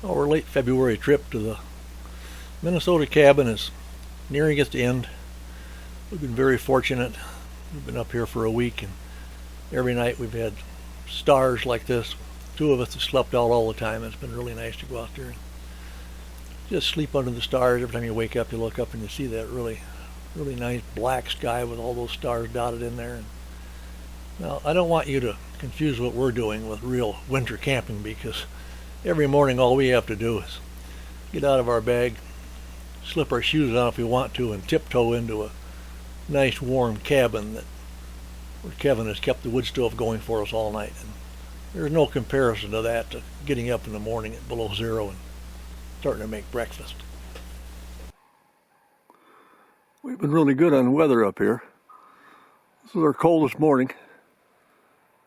Our late February trip to the Minnesota cabin is nearing its end. We've been very fortunate. We've been up here for a week, and every night we've had stars like this. Two of us have slept out all the time. It's been really nice to go out there and just sleep under the stars. Every time you wake up, you look up and you see that really nice black sky with all those stars dotted in there. And now, I don't want you to confuse what we're doing with real winter camping, because every morning all we have to do is get out of our bag, slip our shoes on if we want to, and tiptoe into a nice warm cabin where Kevin has kept the wood stove going for us all night. And there's no comparison to that, to getting up in the morning at below zero and starting to make breakfast. We've been really good on weather up here. This is our coldest morning.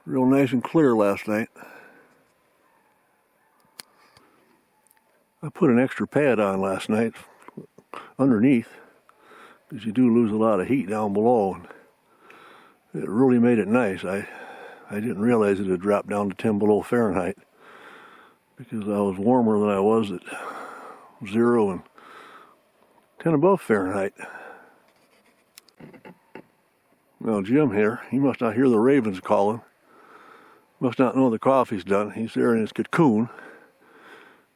Real nice and clear last night. I put an extra pad on last night underneath, because you do lose a lot of heat down below, and it really made it nice. I didn't realize it had dropped down to 10 below Fahrenheit, because I was warmer than I was at 0 and 10 above Fahrenheit. Now Jim here, he must not hear the ravens calling. Must not know the coffee's done. He's there in his cocoon.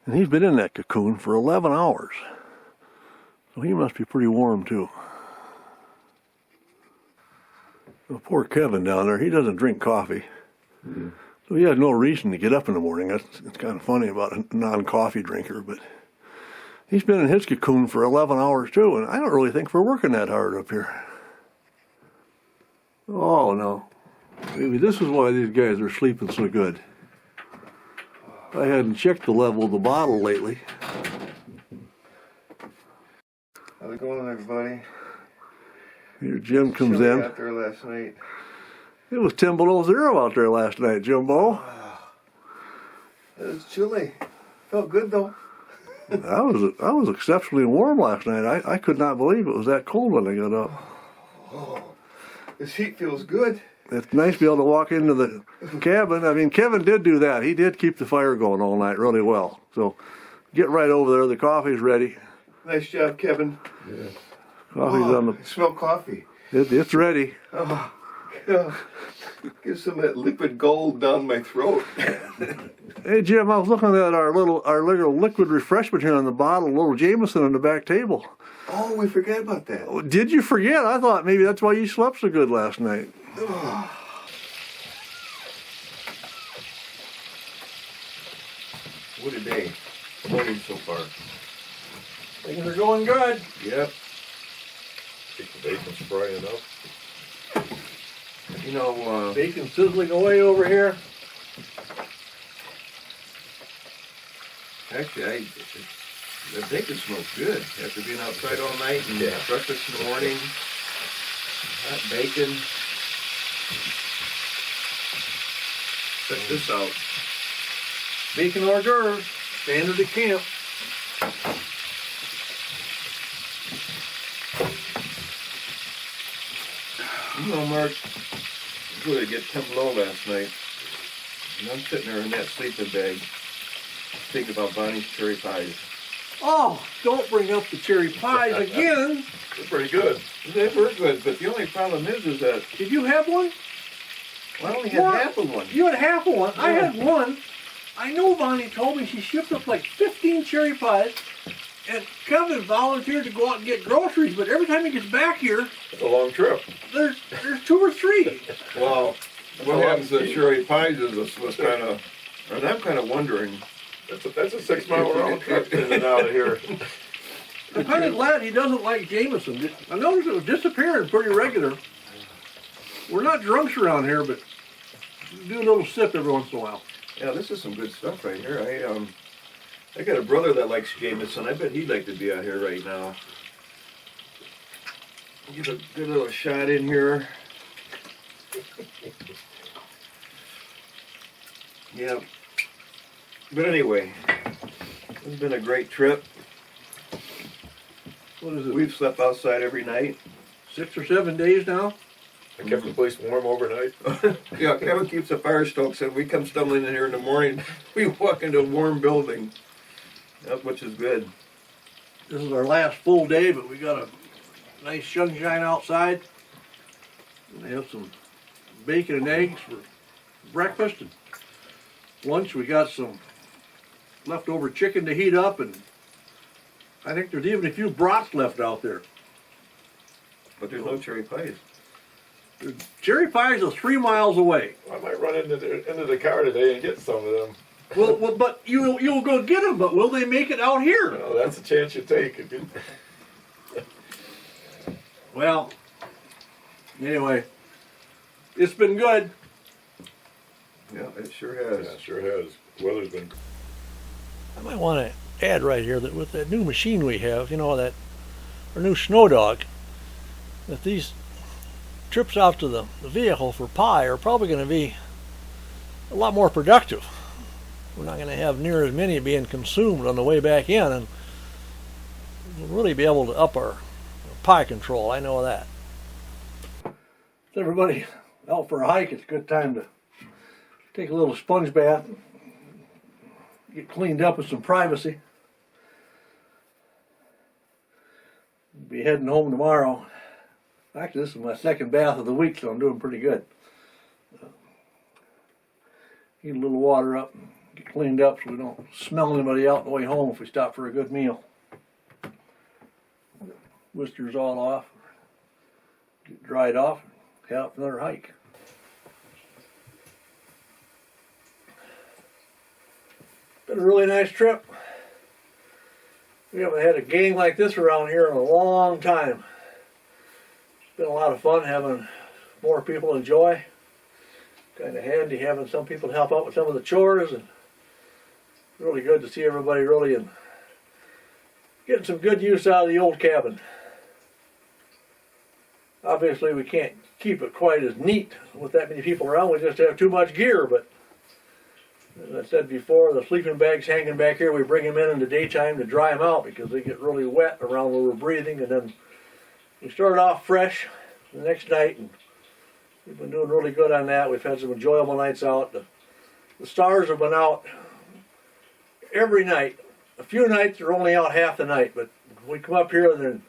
And he's been in that cocoon for 11 hours. So he must be pretty warm too. So poor Kevin down there, he doesn't drink coffee. Mm-hmm. So he has no reason to get up in the morning. It's kind of funny about a non-coffee drinker, but he's been in his cocoon for 11 hours too, and I don't really think we're working that hard up here. Oh no. Maybe this is why these guys are sleeping so good. I hadn't checked the level of the bottle lately. How's it going, everybody? Here Jim comes in. Out there last night. It was 10 below 0 out there last night, Jimbo. It was chilly. Felt good though. I was exceptionally warm last night. I could not believe it was that cold when I got up. Oh, this heat feels good. It's nice to be able to walk into the cabin. I mean, Kevin did do that. He did keep the fire going all night really well. So get right over there. The coffee's ready. Nice job, Kevin. Yeah. Coffee's on the... I smell coffee. It's ready. Oh, God. Get some of that liquid gold down my throat. Hey, Jim, I was looking at our little liquid refreshment here on the bottle, a little Jameson on the back table. Oh, we forgot about that. Did you forget? I thought maybe that's why you slept so good last night. Oh. What a day. Morning so far. Things are going good. Yep. Keep the bacon frying up. You know, Bacon sizzling away over here. actually, the bacon smells good. After being outside all night and breakfast in the morning, hot bacon. Check this out. Bacon hors d'oeuvres, standard at camp. You know, Mark, good to get 10 below last night. And I'm sitting there in that sleeping bag thinking about Bonnie's cherry pies. Oh, don't bring up the cherry pies again. They're pretty good. They were good, but the only problem is that... Did you have one? Well, I only had half of one. You had half of one. I had one. I know Bonnie told me she shipped up like 15 cherry pies, and Kevin volunteered to go out and get groceries, but every time he gets back here, It's a long trip. there's 2 or 3. Well, what happens to cherry pies is this was kind of... And I'm kind of wondering... That's a 6-mile round trip in and out of here. I'm kind of glad he doesn't like Jameson. I noticed it was disappearing pretty regular. We're not drunks around here, but we do a little sip every once in a while. Yeah, this is some good stuff right here. I got a brother that likes Jameson. I bet he'd like to be out here right now. Get a good little shot in here. Yeah. But anyway, it's been a great trip. What is it? We've slept outside every night. 6 or 7 days now? I kept the place warm overnight. Yeah, Kevin keeps the fire stoked, and we come stumbling in here in the morning. We walk into a warm building. Yep, which is good. This is our last full day, but we got a nice sunshine outside. We have some bacon and eggs for breakfast, and lunch we got some leftover chicken to heat up, and I think there's even a few brats left out there. But there's no cherry pies. The cherry pies are 3 miles away. I might run into the car today and get some of them. Well, but you'll go get them, but will they make it out here? Well, that's a chance you take. Well, anyway, it's been good. Yeah, it sure has. Yeah, sure has. Weather's been. I might want to add right here that with that new machine we have, that our new snow dog, that these trips out to the vehicle for pie are probably going to be a lot more productive. We're not going to have near as many being consumed on the way back in, and we'll really be able to up our pie control. I know that. So everybody out for a hike, it's a good time to take a little sponge bath, get cleaned up with some privacy. Be heading home tomorrow. Actually, this is my second bath of the week, so I'm doing pretty good. Heat a little water up, get cleaned up so we don't smell anybody out on the way home if we stop for a good meal. Whiskers all off, get dried off, head out for another hike. Been a really nice trip. We haven't had a gang like this around here in a long time. It's been a lot of fun having more people enjoy. Kind of handy having some people to help out with some of the chores, and really good to see everybody really and getting some good use out of the old cabin. Obviously we can't keep it quite as neat with that many people around. We just have too much gear, but as I said before, the sleeping bags hanging back here, we bring them in the daytime to dry them out because they get really wet around where we're breathing, and then we start off fresh the next night, and we've been doing really good on that. We've had some enjoyable nights out. The stars have been out every night. A few nights are only out half the night, but we come up here and then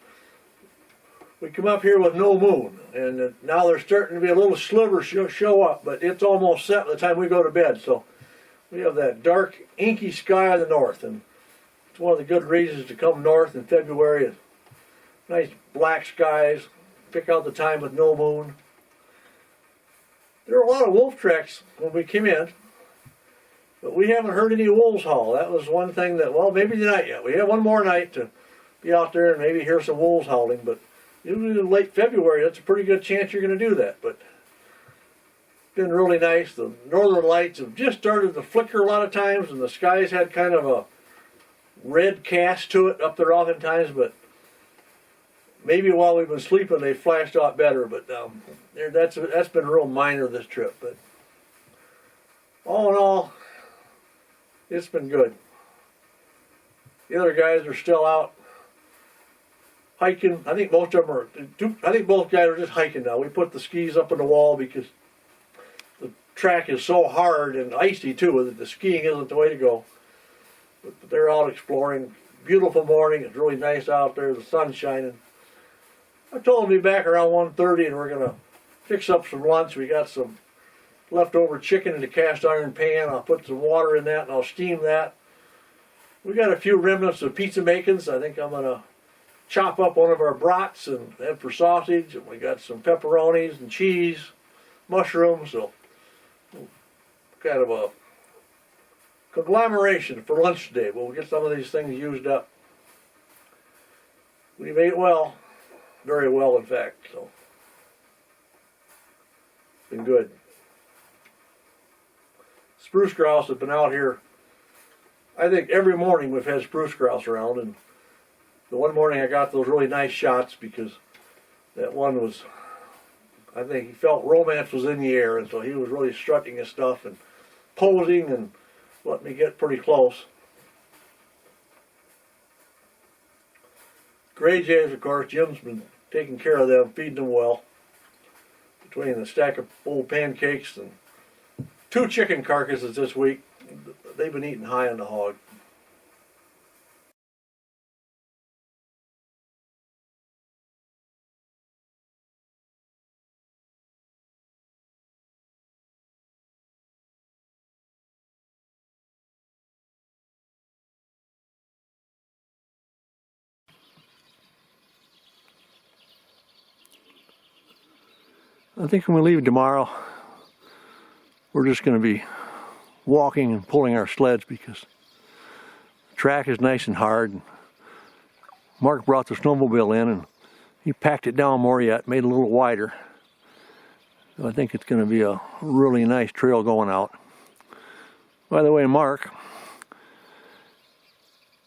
we come up here with no moon, and now there's starting to be a little sliver show up, but it's almost set by the time we go to bed. So we have that dark, inky sky in the north, and it's one of the good reasons to come north in February. Nice black skies, pick out the time with no moon. There were a lot of wolf tracks when we came in, but we haven't heard any wolves howl. That was one thing that, well, maybe tonight yet. We have one more night to be out there and maybe hear some wolves howling, but usually in late February, that's a pretty good chance you're going to do that. But it's been really nice. The northern lights have just started to flicker a lot of times, and the skies had kind of a red cast to it up there oftentimes, but maybe while we've been sleeping, they flashed out better, but that's been real minor this trip. But all in all, it's been good. The other guys are still out hiking. I think most of them are. I think both guys are just hiking now. We put the skis up on the wall because the track is so hard and icy too that the skiing isn't the way to go. But they're out exploring. Beautiful morning. It's really nice out there. The sun's shining. I told them to be back around 1:30, and we're going to fix up some lunch. We got some leftover chicken in a cast iron pan. I'll put some water in that, and I'll steam that. We got a few remnants of pizza makings. I think I'm going to chop up one of our brats and head for sausage. And we got some pepperonis and cheese, mushrooms. So kind of a conglomeration for lunch today. We'll get some of these things used up. We've ate well. Very well, in fact, so been good. Spruce grouse have been out here. I think every morning we've had spruce grouse around, and the one morning I got those really nice shots because that one was, I think he felt romance was in the air, and so he was really strutting his stuff and posing and let me get pretty close. Gray jays, of course, Jim's been taking care of them, feeding them well. Between the stack of old pancakes and 2 chicken carcasses this week, they've been eating high on the hog. I think when we leave tomorrow, we're just going to be walking and pulling our sleds because the track is nice and hard. And Mark brought the snowmobile in and he packed it down more yet, made it a little wider. So I think it's going to be a really nice trail going out. By the way, Mark,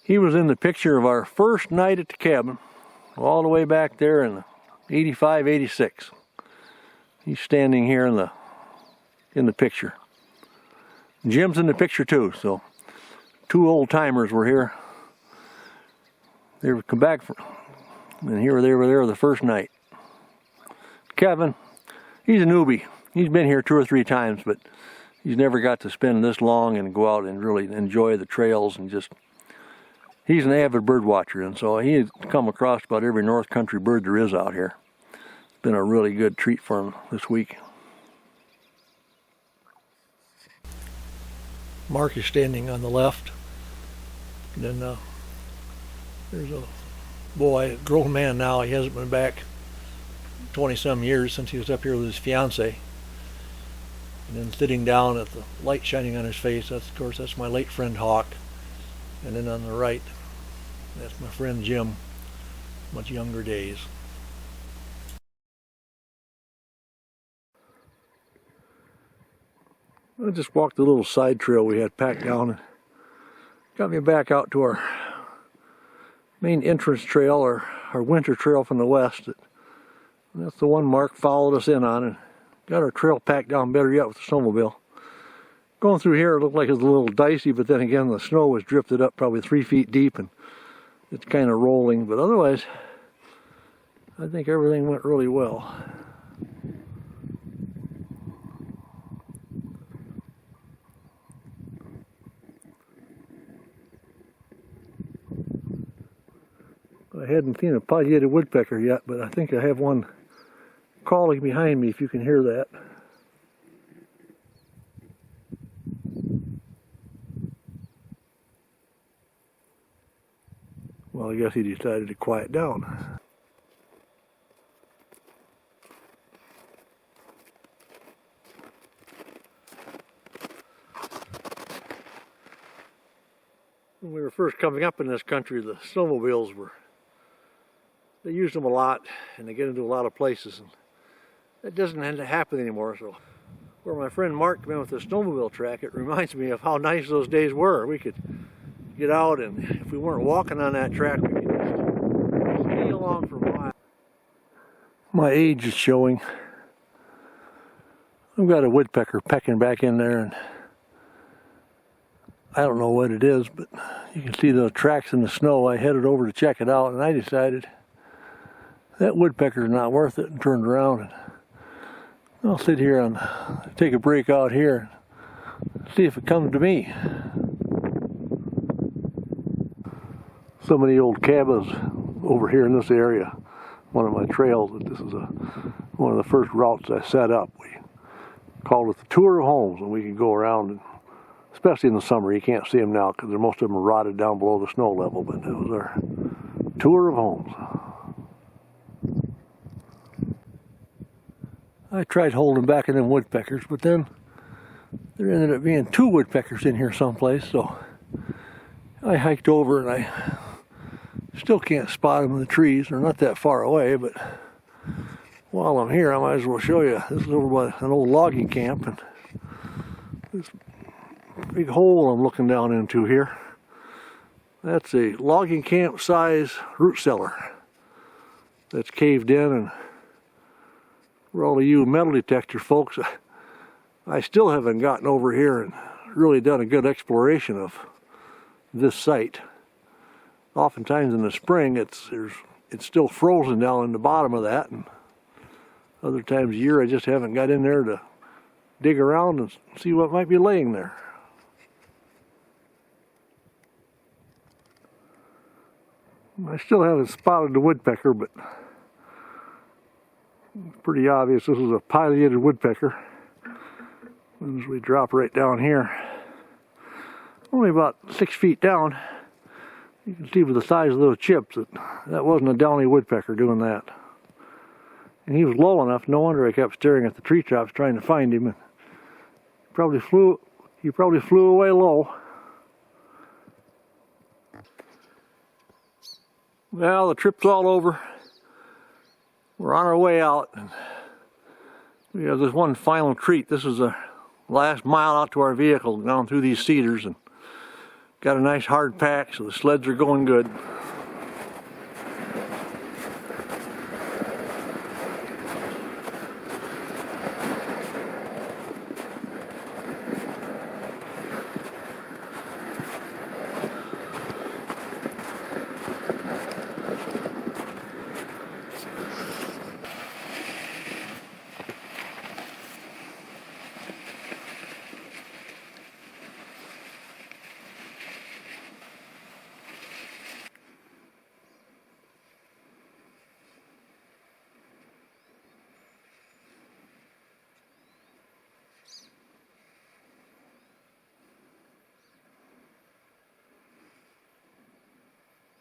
he was in the picture of our first night at the cabin, all the way back there in 85, 86. He's standing here in the picture. Jim's in the picture too, so 2 old timers were here. They were come back from, and here they were there the first night. Kevin, he's a newbie. He's been here 2 or 3 times, but he's never got to spend this long and go out and really enjoy the trails and just. He's an avid bird watcher, and so he has come across about every North Country bird there is out here. It's been a really good treat for him this week. Mark is standing on the left, and then there's a boy, a grown man now. He hasn't been back 20-some years since he was up here with his fiance. And then sitting down at the light shining on his face, that's, of course, that's my late friend Hawk. And then on the right, that's my friend Jim, much younger days. I just walked the little side trail we had packed down and got me back out to our main entrance trail, or our winter trail from the west. That's the one Mark followed us in on and got our trail packed down better yet with the snowmobile. Going through here, it looked like it was a little dicey, but then again, the snow was drifted up probably 3 feet deep and it's kind of rolling. But otherwise, I think everything went really well. I hadn't seen a pileated woodpecker yet, but I think I have one calling behind me, if you can hear that. Well, I guess he decided to quiet down. When we were first coming up in this country, the snowmobiles they used them a lot, and they get into a lot of places, and that doesn't end to happen anymore. So where my friend Mark came in with the snowmobile track, it reminds me of how nice those days were. We could get out, and if we weren't walking on that track, we could just ski along for a while. My age is showing. I've got a woodpecker pecking back in there, and I don't know what it is, but you can see the tracks in the snow. I headed over to check it out, and I decided that woodpecker's not worth it, and turned around, and I'll sit here and take a break out here and see if it comes to me. So many old cabins over here in this area. One of my trails, this is one of the first routes I set up. We called it the Tour of Homes, and we could go around, and especially in the summer. You can't see them now because most of them are rotted down below the snow level, but that was our Tour of Homes. I tried holding back in them woodpeckers, but then there ended up being 2 woodpeckers in here someplace, so I hiked over, and I still can't spot them in the trees. They're not that far away, but while I'm here, I might as well show you. This is over by an old logging camp, and this big hole I'm looking down into here, that's a logging camp size root cellar that's caved in. And for all of you metal detector folks, I still haven't gotten over here and really done a good exploration of this site. Oftentimes in the spring, it's still frozen down in the bottom of that, and other times of year I just haven't got in there to dig around and see what might be laying there. I still haven't spotted the woodpecker, but it's pretty obvious this is a pileated woodpecker. As we drop right down here, only about 6 feet down, you can see with the size of those chips that wasn't a downy woodpecker doing that. And he was low enough, no wonder I kept staring at the treetops trying to find him. He probably flew away low. Well, the trip's all over. We're on our way out. And we have this one final treat. This is the last mile out to our vehicle down through these cedars, and got a nice hard pack, so the sleds are going good.